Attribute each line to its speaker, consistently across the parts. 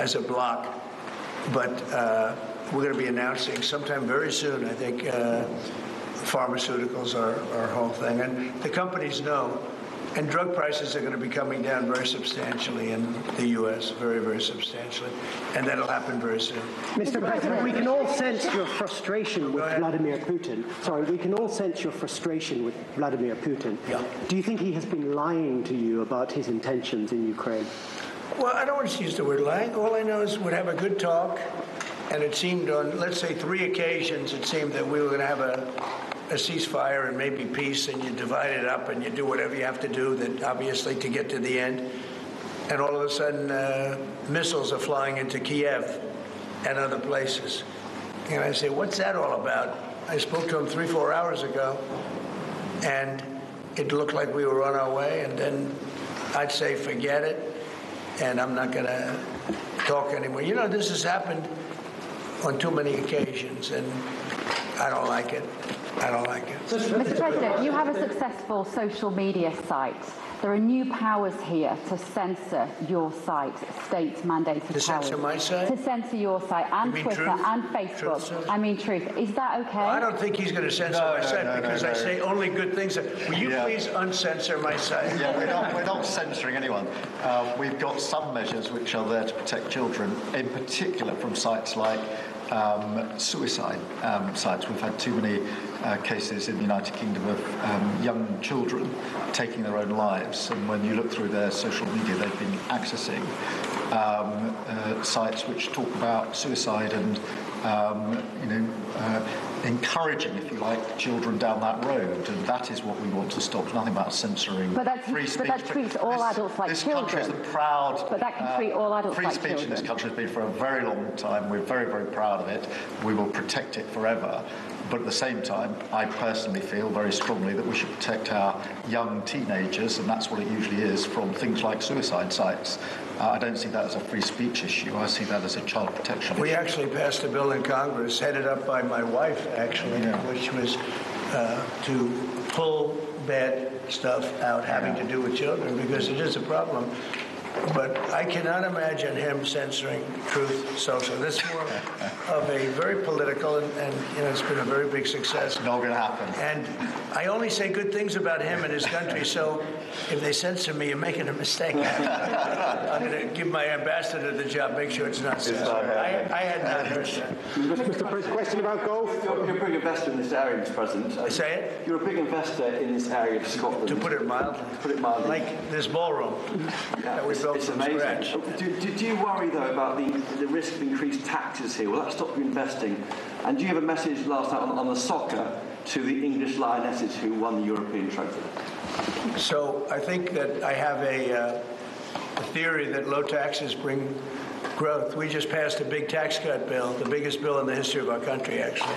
Speaker 1: as a bloc. But we're going to be announcing sometime very soon, I think, pharmaceuticals are our whole thing. And the companies know. And drug prices are going to be coming down very substantially in the U.S., very, very substantially. And that'll happen very soon.
Speaker 2: Mr. President, we can all sense your frustration with Vladimir Putin. Sorry, we can all sense your frustration with Vladimir Putin.
Speaker 1: Yeah.
Speaker 2: Do you think he has been lying to you about his intentions in Ukraine?
Speaker 1: Well, I don't want to use the word lying. All I know is we'd have a good talk. And it seemed on, let's say, 3 occasions, it seemed that we were going to have a ceasefire and maybe peace, and you divide it up and you do whatever you have to do, that obviously to get to the end. And all of a sudden, missiles are flying into Kiev and other places. And I say, what's that all about? I spoke to him 3-4 hours ago, and it looked like we were on our way. And then I'd say, forget it, and I'm not going to talk anymore. You know, this has happened on too many occasions, and I don't like it. I don't like it.
Speaker 3: Mr. President, you have a successful social media site. There are new powers here to censor your site, state-mandated powers.
Speaker 1: To censor my site?
Speaker 3: To censor your site and Twitter
Speaker 1: Truth?
Speaker 3: and Facebook.
Speaker 1: Truth?
Speaker 3: I mean Truth. Is that okay?
Speaker 1: Well, I don't think he's going to censor my site because I say only good things. Will you please uncensor my site?
Speaker 4: Yeah, we're not censoring anyone. We've got some measures which are there to protect children, in particular from sites like suicide sites. We've had too many cases in the United Kingdom of young children taking their own lives, and when you look through their social media, they've been accessing sites which talk about suicide and encouraging, if you like, children down that road, and that is what we want to stop. There's nothing about censoring free speech.
Speaker 3: But that treats all adults like children.
Speaker 4: This country is the proud...
Speaker 3: But that can treat all adults like children.
Speaker 4: Free speech in this country has been for a very long time. We're very, very proud of it. We will protect it forever. But at the same time, I personally feel very strongly that we should protect our young teenagers, and that's what it usually is, from things like suicide sites. I don't see that as a free speech issue. I see that as a child protection issue.
Speaker 1: We actually passed a bill in Congress, headed up by my wife, actually, which was to pull bad stuff out having to do with children, because it is a problem. But I cannot imagine him censoring Truth Social. This is more of a very political, and it's been a very big success.
Speaker 4: It's not going to happen.
Speaker 1: And I only say good things about him and his country, so if they censor me, you're making a mistake. I'm going to give my ambassador the job, make sure it's not censored. I had not heard that.
Speaker 2: Mr. President, question about golf?
Speaker 5: You're a big investor in this area, Mr. President.
Speaker 1: Say it?
Speaker 5: You're a big investor in this area of Scotland.
Speaker 1: To put it mildly. Like this ballroom that we built from scratch.
Speaker 5: Do you worry, though, about the risk of increased taxes here? Will that stop you investing? And do you have a message last night on the soccer to the English Lionesses who won the European trophy?
Speaker 1: So I think that I have a theory that low taxes bring growth. We just passed a big tax cut bill, the biggest bill in the history of our country, actually.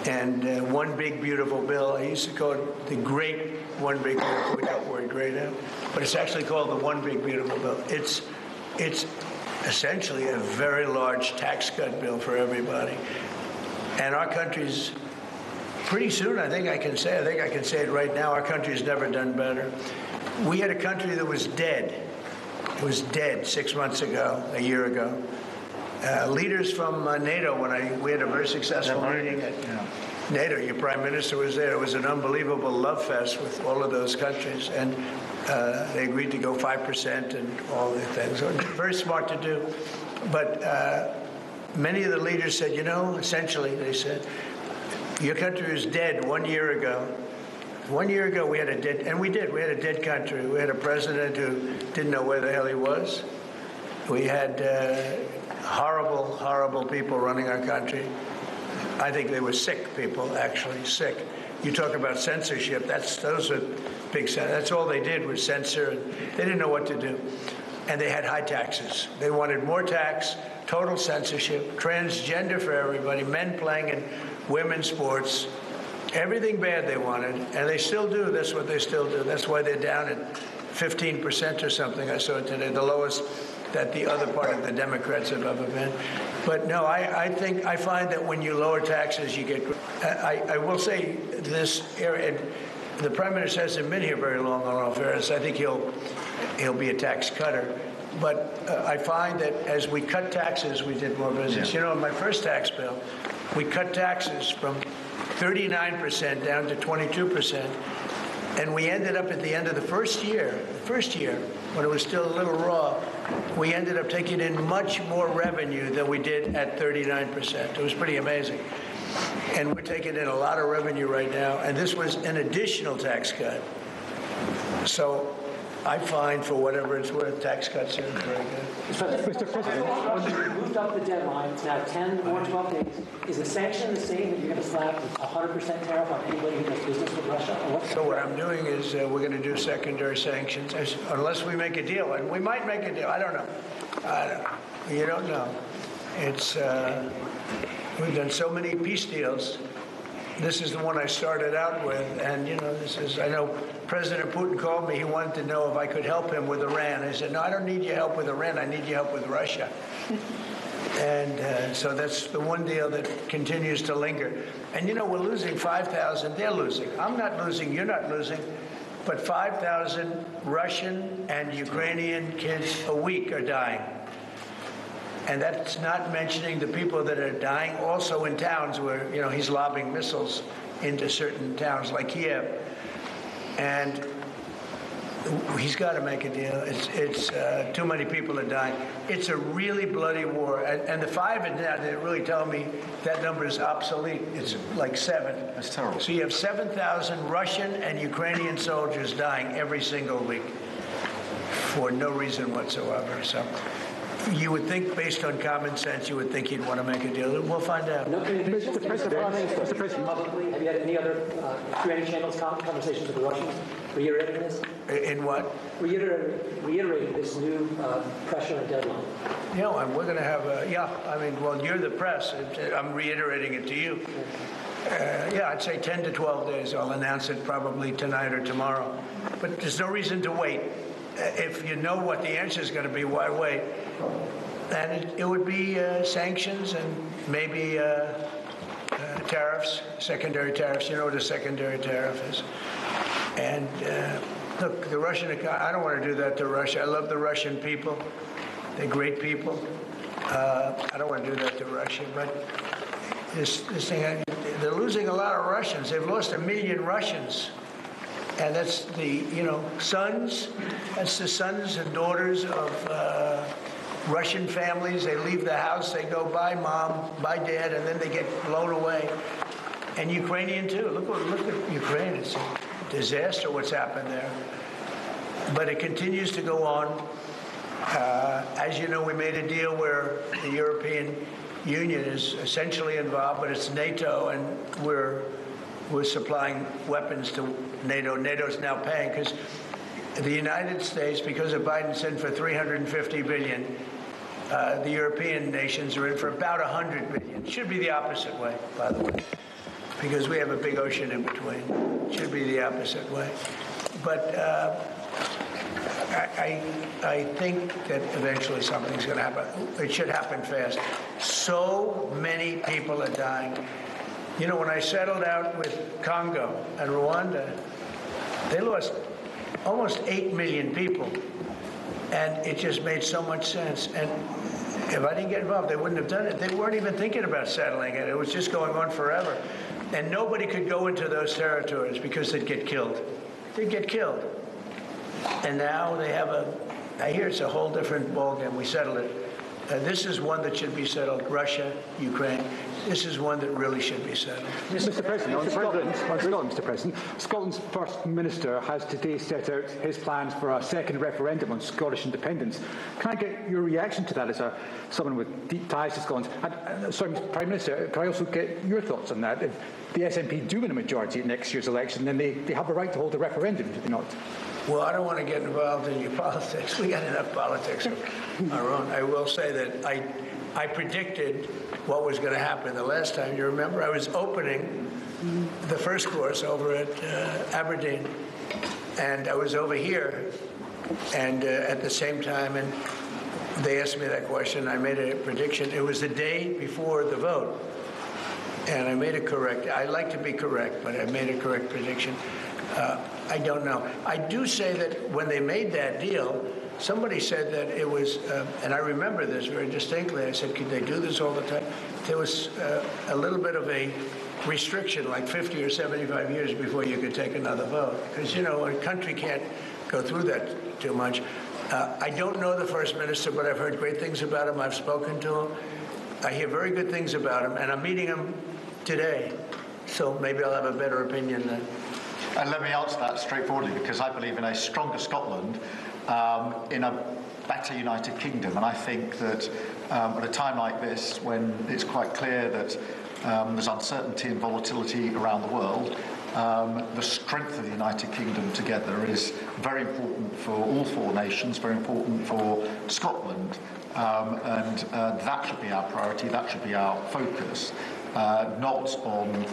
Speaker 1: And one big, beautiful bill. I used to call it the great one big, beautiful. We got the word great out. But it's actually called the one big, beautiful bill. It's essentially a very large tax cut bill for everybody. And our country's pretty soon, I think I can say it right now, our country's never done better. We had a country that was dead. It was dead 6 months ago, a year ago. Leaders from NATO, we had a very successful meeting at NATO. Your prime minister was there. It was an unbelievable love fest with all of those countries, and they agreed to go 5% and all the things. So very smart to do. But many of the leaders said, essentially, they said, your country was dead 1 year ago. 1 year ago, we had a dead, and we did. We had a dead country. We had a president who didn't know where the hell he was. We had horrible, horrible people running our country. I think they were sick people, actually, sick. You talk about censorship, those are big, that's all they did was censor, and they didn't know what to do. And they had high taxes. They wanted more tax, total censorship, transgender for everybody, men playing in women's sports, everything bad they wanted, and they still do. That's what they still do. That's why they're down at 15% or something, I saw it today, the lowest that the other part of the Democrats have ever been. But no, I find that when you lower taxes, you get... I will say this area, the Prime Minister hasn't been here very long on all fairness. I think he'll be a tax cutter. But I find that as we cut taxes, we did more business. You know, in my first tax bill, we cut taxes from 39% down to 22%. And we ended up at the end of the first year, when it was still a little raw, we ended up taking in much more revenue than we did at 39%. It was pretty amazing. And we're taking in a lot of revenue right now. And this was an additional tax cut. So I find, for whatever it's worth, tax cuts are very good.
Speaker 6: Mr. President, you moved up the deadline. It's now 10 or 12 days. Is the sanction the same that you're going to slap a 100% tariff on anybody who does business with Russia?
Speaker 1: So what I'm doing is we're going to do secondary sanctions unless we make a deal. And we might make a deal. I don't know. You don't know. It's we've done so many peace deals. This is the one I started out with, and I know President Putin called me. He wanted to know if I could help him with Iran. I said, no, I don't need your help with Iran. I need your help with Russia. And so that's the one deal that continues to linger. And we're losing 5,000. They're losing. I'm not losing. You're not losing. But 5,000 Russian and Ukrainian kids a week are dying. And that's not mentioning the people that are dying also in towns where, he's lobbing missiles into certain towns like Kiev. And he's got to make a deal. It's too many people are dying. It's a really bloody war. And the 5 and now, they're really telling me that number is obsolete. It's like 7.
Speaker 4: That's terrible.
Speaker 1: So you have 7,000 Russian and Ukrainian soldiers dying every single week for no reason whatsoever. So you would think, based on common sense, you would think he'd want to make a deal. We'll find out.
Speaker 6: Mr. President, publicly, have you had any other, through any channels, conversations with the Russians reiterating this?
Speaker 1: In what?
Speaker 6: Reiterating this new pressure and deadline.
Speaker 1: We're going to have you're the press. I'm reiterating it to you. I'd say 10 to 12 days. I'll announce it probably tonight or tomorrow. But there's no reason to wait. If you know what the answer is going to be, why wait? And it would be sanctions and maybe tariffs, secondary tariffs. You know what a secondary tariff is. And look, the Russian economy, I don't want to do that to Russia. I love the Russian people. They're great people. I don't want to do that to Russia. But this thing, they're losing a lot of Russians. They've lost 1 million Russians. And that's the, sons. That's the sons and daughters of Russian families. They leave the house. They go, bye, Mom, bye, Dad, and then they get blown away. And Ukrainian, too. Look at Ukraine. It's a disaster what's happened there. But it continues to go on. As you know, we made a deal where the European Union is essentially involved, but it's NATO, and we're supplying weapons to NATO. NATO's now paying because the United States, because of Biden's in for $350 billion, the European nations are in for about $100 billion. It should be the opposite way, by the way, because we have a big ocean in between. It should be the opposite way. But I think that eventually something's going to happen. It should happen fast. So many people are dying. When I settled out with Congo and Rwanda, they lost almost 8 million people. And it just made so much sense. And if I didn't get involved, they wouldn't have done it. They weren't even thinking about settling it. It was just going on forever. And nobody could go into those territories because they'd get killed. They'd get killed. And now they have I hear it's a whole different ballgame. We settled it. This is one that should be settled. Russia, Ukraine. This is one that really should be settled.
Speaker 7: Mr. President, Scotland's First Minister has today set out his plans for a second referendum on Scottish independence. Can I get your reaction to that as someone with deep ties to Scotland? And, sorry, Mr. Prime Minister, can I also get your thoughts on that? If the SNP do win a majority at next year's election, then they have the right to hold a referendum, do they not?
Speaker 1: Well, I don't want to get involved in your politics. We got enough politics of our own. I will say that I predicted what was going to happen the last time. You remember? I was opening the first course over at Aberdeen, and I was over here, and at the same time, and they asked me that question. I made a prediction. It was the day before the vote, and I made it correct. I like to be correct, but I made a correct prediction. I don't know. I do say that when they made that deal, somebody said that it was, and I remember this very distinctly. I said, could they do this all the time? There was a little bit of a restriction, like 50 or 75 years before you could take another vote. Because, you know, a country can't go through that too much. I don't know the First Minister, but I've heard great things about him. I've spoken to him. I hear very good things about him, and I'm meeting him today. So maybe I'll have a better opinion then.
Speaker 4: And let me answer that straightforwardly, because I believe in a stronger Scotland, in a better United Kingdom. And I think that at a time like this, when it's quite clear that there's uncertainty and volatility around the world, the strength of the United Kingdom together is very important for all four nations, very important for Scotland. And that should be our priority, that should be our focus, not on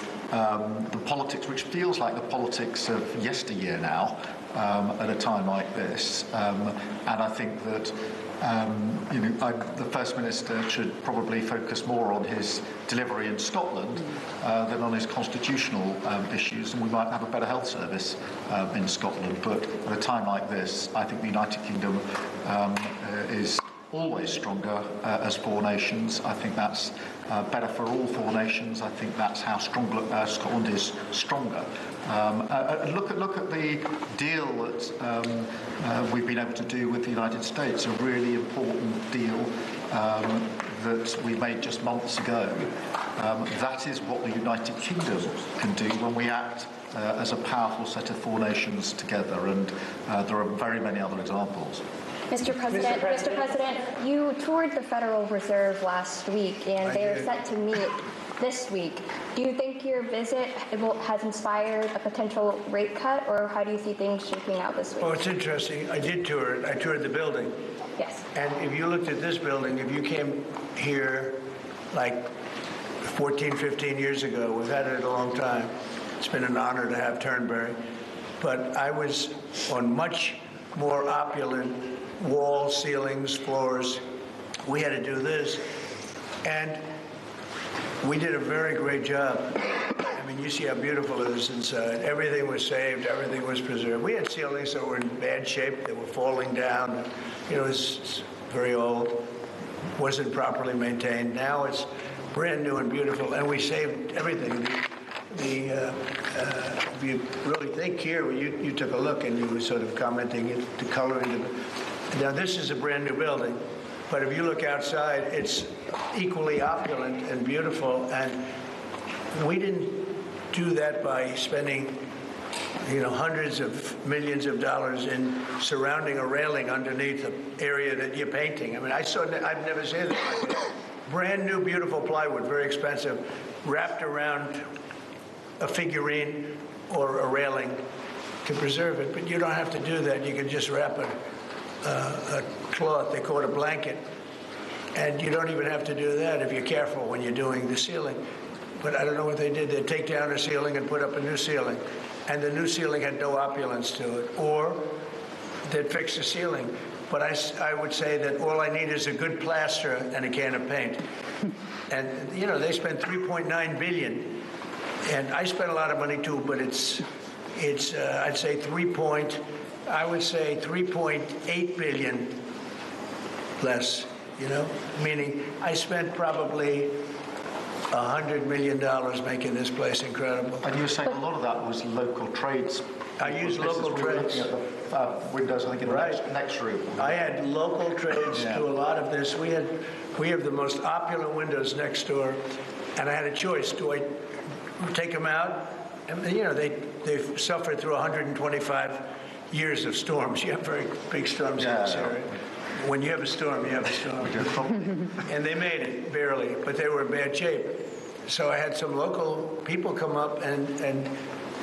Speaker 4: the politics, which feels like the politics of yesteryear now, at a time like this. And I think that the First Minister should probably focus more on his delivery in Scotland than on his constitutional issues, and we might have a better health service in Scotland. But at a time like this, I think the United Kingdom is always stronger as four nations. I think that's better for all four nations. I think that's how Scotland is stronger. Look at the deal that we've been able to do with the United States, a really important deal that we made just months ago. That is what the United Kingdom can do when we act as a powerful set of four nations together, and there are very many other examples.
Speaker 8: Mr. President, you toured the Federal Reserve last week, and they are set to meet this week. Do you think your visit has inspired a potential rate cut, or how do you see things shaping out this week?
Speaker 1: Well, it's interesting. I did tour it. I toured the building.
Speaker 8: Yes.
Speaker 1: And if you looked at this building, if you came here like 14, 15 years ago, we've had it a long time. It's been an honor to have Turnberry. But I was on much more opulent walls, ceilings, floors. We had to do this. And we did a very great job. I mean, you see how beautiful it is inside. Everything was saved. Everything was preserved. We had ceilings that were in bad shape. They were falling down. You know, it's very old. Wasn't properly maintained. Now it's brand new and beautiful. And we saved everything. If you really think here, you took a look and you were sort of commenting the coloring. Now, this is a brand new building. But if you look outside, it's equally opulent and beautiful. And we didn't do that by spending, hundreds of millions of dollars in surrounding a railing underneath the area that you're painting. I mean, I've never seen that. Brand new, beautiful plywood, very expensive, wrapped around a figurine or a railing to preserve it. But you don't have to do that. You can just wrap a cloth, they call it a blanket, and you don't even have to do that if you're careful when you're doing the ceiling. But I don't know what they did. They'd take down a ceiling and put up a new ceiling, and the new ceiling had no opulence to it, or they'd fix the ceiling. But I would say that all I need is a good plaster and a can of paint. And they spent $3.9 billion, and I spent a lot of money too, but it's I'd say 3.8 billion less, meaning I spent probably $100 million making this place incredible.
Speaker 4: And you were saying a lot of that was local trades.
Speaker 1: I used local trades.
Speaker 4: We were looking at the windows, I think, in the next room.
Speaker 1: I had local trades do a lot of this. We have the most opulent windows next door, and I had a choice. Do I take them out? And, they've suffered through 125 years of storms. You have very big storms in this area. When you have a storm, you have a storm. And they made it, barely, but they were in bad shape. So I had some local people come up, and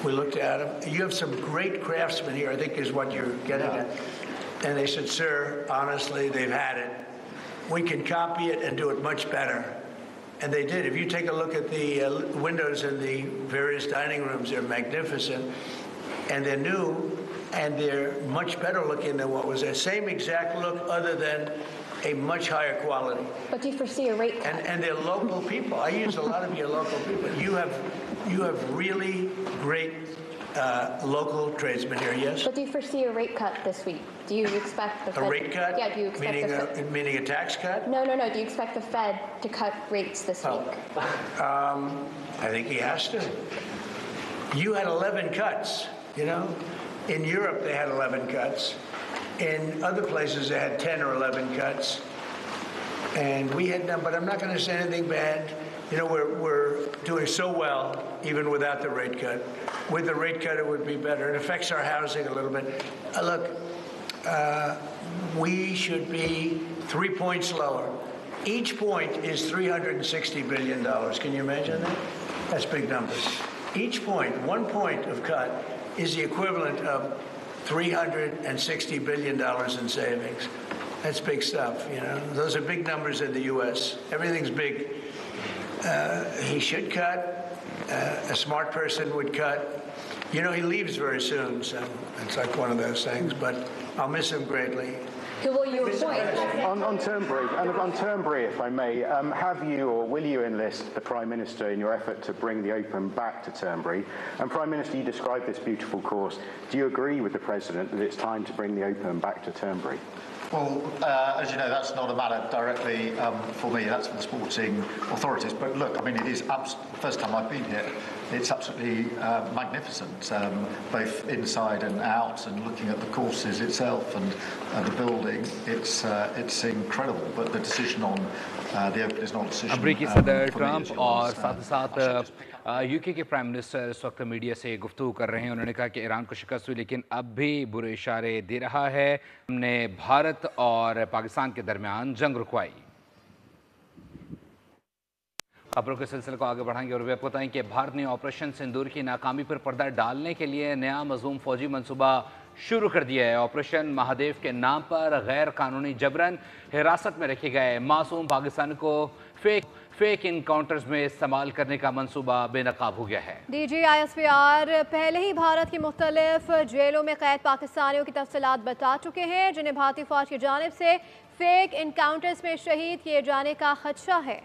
Speaker 1: we looked at them. You have some great craftsmen here, I think is what you're getting at. And they said, sir, honestly, they've had it. We can copy it and do it much better. And they did. If you take a look at the windows in the various dining rooms, they're magnificent. And they're new, and they're much better looking than what was there. Same exact look, other than a much higher quality.
Speaker 8: But do you foresee a rate cut?
Speaker 1: And they're local people. I use a lot of your local people. You have really great local tradesmen here, yes.
Speaker 8: But do you foresee a rate cut this week? Do you expect the Fed...
Speaker 1: A rate cut?
Speaker 8: Yeah, do you expect
Speaker 1: meaning a tax cut?
Speaker 8: No. Do you expect the Fed to cut rates this week?
Speaker 1: I think he has to. You had 11 cuts, you know. In Europe, they had 11 cuts. In other places, they had 10 or 11 cuts. And we had none, but I'm not going to say anything bad. You know, we're doing so well, even without the rate cut. With the rate cut, it would be better. It affects our housing a little bit. Look, we should be 3 points lower. Each point is $360 billion. Can you imagine that? That's big numbers. Each point, 1 point of cut, is the equivalent of $360 billion in savings. That's big stuff, you know. Those are big numbers in the U.S. Everything's big. He should cut. A smart person would cut. You know, he leaves very soon, so it's like one of those things. But I'll miss him greatly.
Speaker 8: Who will you appoint?
Speaker 9: On Turnberry, if I may, have you or will you enlist the Prime Minister in your effort to bring the Open back to Turnberry? And Prime Minister, you described this beautiful course. Do you agree with the President that it's time to bring the Open back to Turnberry?
Speaker 4: Well, as you know, that's not a matter directly for me. That's for the sporting authorities. But look, I mean, it is the first time I've been here. It's absolutely magnificent, both inside and out, and looking at the courses itself and the building. It's incredible. But the decision on the Open is not a decision.
Speaker 10: अमरीकी सदर Trump और साथ साथ UK के prime minister इस वक्त media से गुफ्तगू कर रहे हैं। उन्होंने कहा कि ईरान को शिकस्त हुई, लेकिन अब भी बुरे इशारे दे रहा है। हमने भारत और पाकिस्तान के दरमियान जंग रुकवाई। खबरों के सिलसिले को आगे बढ़ाएंगे और वे आपको बताएं कि भारत ने ऑपरेशन सिंदूर की नाकामी पर पर्दा डालने के लिए नया मज़मूम फौजी मंसूबा शुरू कर दिया है। ऑपरेशन महादेव के नाम पर गैर कानूनी जबरन हिरासत में रखे गए मासूम पाकिस्तानी को फेक इनकाउंटर्स में इस्तेमाल करने का मंसूबा बेनकाब हो गया है।
Speaker 11: DG ISPR पहले ही भारत की मुख्तलिफ जेलों में कैद पाकिस्तानियों की तफसीलात बता चुके हैं, जिन्हें भारतीय फौज की जानिब से फेक इनकाउंटर्स में शहीद किए जाने का खदशा है।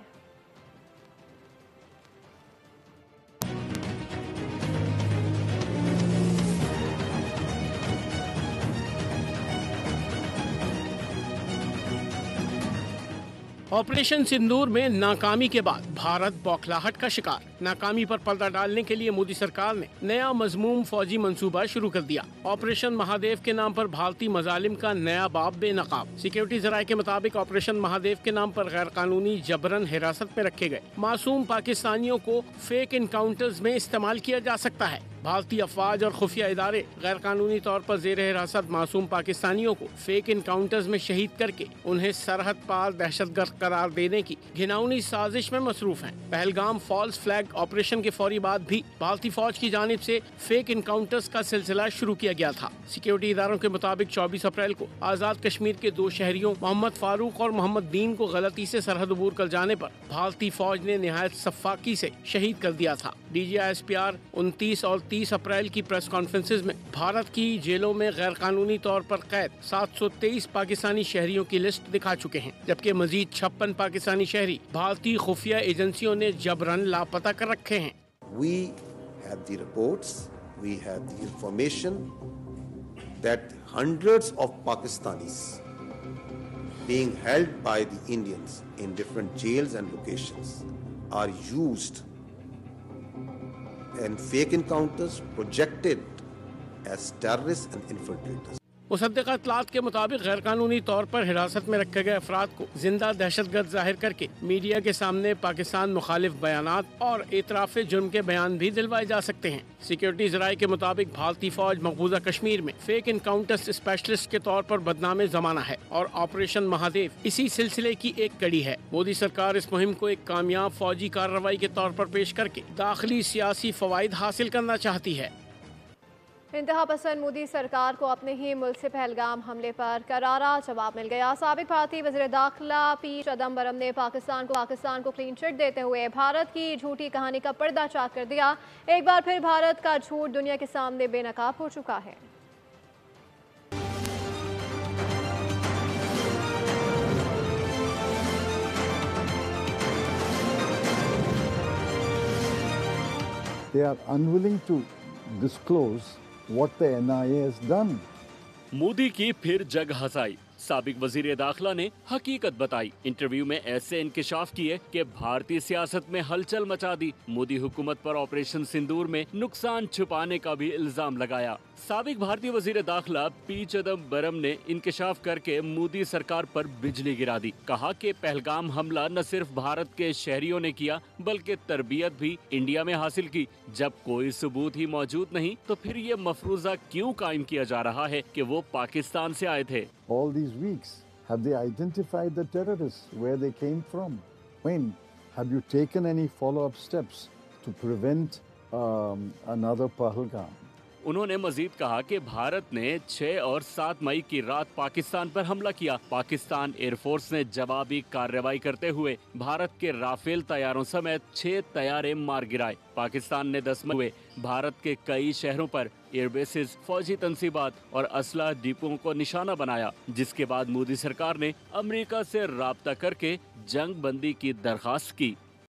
Speaker 12: ऑपरेशन सिंदूर में नाकामी के बाद भारत बौखलाहट का शिकार। नाकामी पर पर्दा डालने के लिए मोदी सरकार ने नया मजमूम फौजी मंसूबा शुरू कर दिया। ऑपरेशन महादेव के नाम पर भारतीय मजालिम का नया बाब बेनकाब। सिक्योरिटी जराये के मुताबिक ऑपरेशन महादेव के नाम पर गैर कानूनी जबरन हिरासत में रखे गए मासूम पाकिस्तानियों को फेक इनकाउंटर्स में इस्तेमाल किया जा सकता है। भारतीय अफवाज और खुफिया इदारे गैर कानूनी तौर पर जेर हिरासत मासूम पाकिस्तानियों को फेक इनकाउंटर्स में शहीद करके उन्हें सरहद पार दहशतगर्द करार देने की घिनौनी साजिश में मसरूफ हैं। पहलगाम फॉल्स फ्लैग ऑपरेशन के फौरी बाद भी भारतीय फौज की जानिब से फेक इनकाउंटर्स का सिलसिला शुरू किया गया था। सिक्योरिटी इदारों के मुताबिक 24 अप्रैल को आज़ाद कश्मीर के 2 शहरियों मोहम्मद फारूक और मोहम्मद दीन को गलती से सरहद अबूर कर जाने पर भारतीय फौज ने निहायत सफाकी से शहीद कर दिया था। DG ISPR 29 और 30 अप्रैल की प्रेस कॉन्फ्रेंसेज में भारत की जेलों में गैर कानूनी तौर पर कैद 723 पाकिस्तानी शहरियों की लिस्ट दिखा चुके हैं, जबकि मजीद 56 पाकिस्तानी शहरी भारतीय खुफिया एजेंसियों ने जबरन लापता कर रखे हैं।
Speaker 13: We have the reports, we have the information that hundreds of Pakistanis being held by the Indians in different jails and locations are used and fake encounters projected as terrorists and infiltrators.
Speaker 12: मुसद्दिक़ा इत्तलात के मुताबिक गैर कानूनी तौर पर हिरासत में रखे गए अफराद को जिंदा दहशतगर्द जाहिर करके मीडिया के सामने पाकिस्तान मुखालिफ बयानात और एतराफ़ जुर्म के बयान भी दिलवाए जा सकते हैं। सिक्योरिटी ज़राए के मुताबिक भारतीय फौज मकबूजा कश्मीर में फेक इनकाउंटर्स स्पेशलिस्ट के तौर पर बदनाम ज़माना है और ऑपरेशन महादेव इसी सिलसिले की एक कड़ी है। मोदी सरकार इस मुहिम को एक कामयाब फौजी कार्रवाई के तौर पर पेश करके दाखिली सियासी फ़वाइद हासिल करना चाहती है।
Speaker 11: इंतहा पसंद मोदी सरकार को अपने ही मुल्क से पहलगाम हमले पर करारा जवाब मिल गया। साबिक भारतीय वज़ीर दाखिला पी चिदम्बरम ने पाकिस्तान को क्लीन चिट देते हुए भारत की झूठी कहानी का पर्दा चाक कर दिया। एक बार फिर भारत का झूठ दुनिया के सामने बेनकाब हो चुका है।
Speaker 14: They are unwilling to disclose what the NIA has done.
Speaker 15: Modi की फिर जग हंसाई। साबिक वजीर दाखिला ने हकीकत बताई। इंटरव्यू में ऐसे इंकिशाफ किए कि भारतीय सियासत में हलचल मचा दी। मोदी हुकूमत पर ऑपरेशन सिंदूर में नुकसान छुपाने का भी इल्जाम लगाया। साबिक भारतीय वजीर दाखिला पी चिदम्बरम ने इंकिशाफ करके मोदी सरकार पर बिजली गिरा दी। कहा कि पहलगाम हमला न सिर्फ भारत के शहरियों ने किया बल्कि तरबियत भी इंडिया में हासिल की। जब कोई सबूत ही मौजूद नहीं तो फिर ये मफरूजा क्यों कायम किया जा रहा है कि वो पाकिस्तान से आए थे।
Speaker 14: All these weeks, have they identified the terrorists, where they came from? When? Have you taken any follow-up steps to prevent another Pahalgam?
Speaker 15: उन्होंने मजीद कहा कि भारत ने 6 और 7 मई की रात पाकिस्तान पर हमला किया। पाकिस्तान एयरफोर्स ने जवाबी कार्रवाई करते हुए भारत के राफेल तैयारों समेत 6 तैयारे मार गिराए। पाकिस्तान ने 10 मई हुए भारत के कई शहरों पर एयरबेसेस, फौजी तंसीबात और असला डिपों को निशाना बनाया, जिसके बाद मोदी सरकार ने अमेरिका से राब्ता करके जंग बंदी की दरखास्त की।